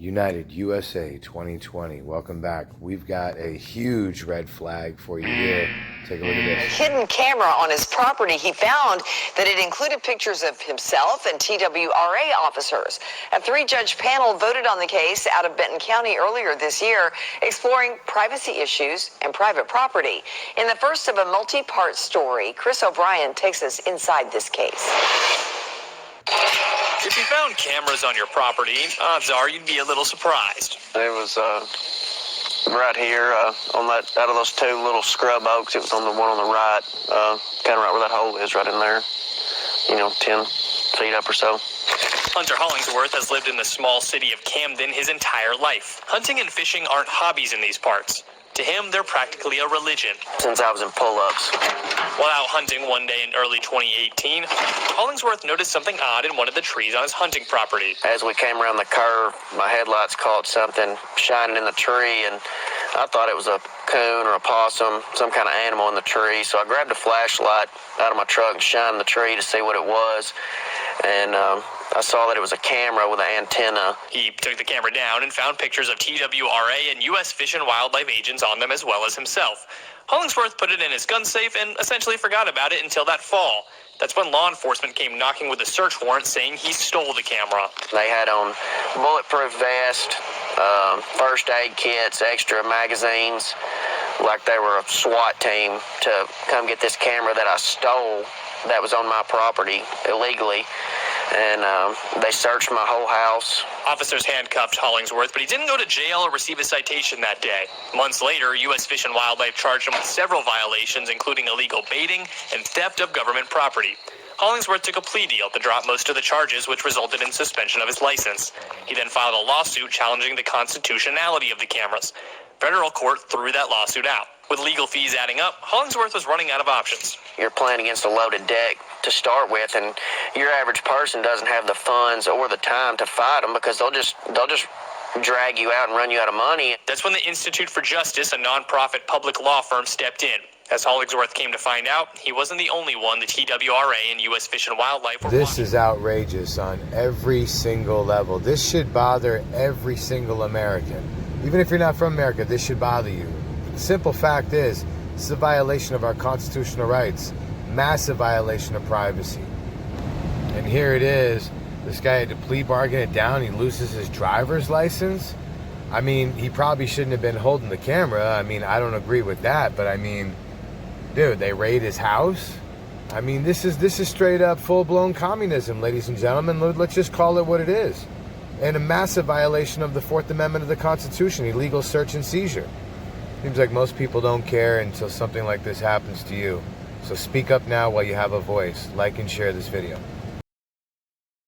United USA 2020. Welcome back. We've got a huge red flag for you here. Take a look at this. A hidden camera on his property. He found that it included pictures of himself and TWRA officers. A three-judge panel voted on the case out of Benton County earlier this year, exploring privacy issues and private property. In the first of a multi-part story, Chris O'Brien takes us inside this case. If you found cameras on your property, odds are you'd be a little surprised. It was right here on that, out of those two little scrub oaks. It was on the one on the right, kind of right where that hole is, right in there. 10 feet up or so. Hunter Hollingsworth has lived in the small city of Camden his entire life. Hunting and fishing aren't hobbies in these parts. To him, they're practically a religion. Since I was in pull-ups. While out hunting one day in early 2018, Hollingsworth noticed something odd in one of the trees on his hunting property. As we came around the curve, my headlights caught something shining in the tree, and I thought it was a coon or a possum, some kind of animal in the tree. So I grabbed a flashlight out of my truck and shined the tree to see what it was. And I saw that it was a camera with an antenna. He took the camera down and found pictures of TWRA and U.S. Fish and Wildlife agents on them, as well as himself. Hollingsworth put it in his gun safe and essentially forgot about it until that fall. That's when law enforcement came knocking with a search warrant saying he stole the camera. They had on bulletproof vest, first aid kits, extra magazines, like they were a SWAT team to come get this camera that I stole that was on my property illegally. And they searched my whole house. Officers handcuffed Hollingsworth, but he didn't go to jail or receive a citation that day. Months later, U.S. Fish and Wildlife charged him with several violations, including illegal baiting and theft of government property. Hollingsworth took a plea deal to drop most of the charges, which resulted in suspension of his license. He then filed a lawsuit challenging the constitutionality of the cameras. Federal court threw that lawsuit out. With legal fees adding up, Hollingsworth was running out of options. You're playing against a loaded deck to start with, and your average person doesn't have the funds or the time to fight them because they'll just drag you out and run you out of money. That's when the Institute for Justice, a nonprofit public law firm, stepped in. As Hollingsworth came to find out, he wasn't the only one the TWRA and U.S. Fish and Wildlife were This is outrageous on every single level. This should bother every single American. Even if you're not from America, this should bother you. The simple fact is, this is a violation of our constitutional rights. Massive violation of privacy. And here it is. This guy had to plea bargain it down. He loses his driver's license. I mean, he probably shouldn't have been holding the camera. I mean, I don't agree with that. But I mean, dude, they raid his house. I mean, this is straight up full-blown communism, ladies and gentlemen. Let's just call it what it is. And a massive violation of the Fourth Amendment of the Constitution, illegal search and seizure. Seems like most people don't care until something like this happens to you. So speak up now while you have a voice. Like and share this video.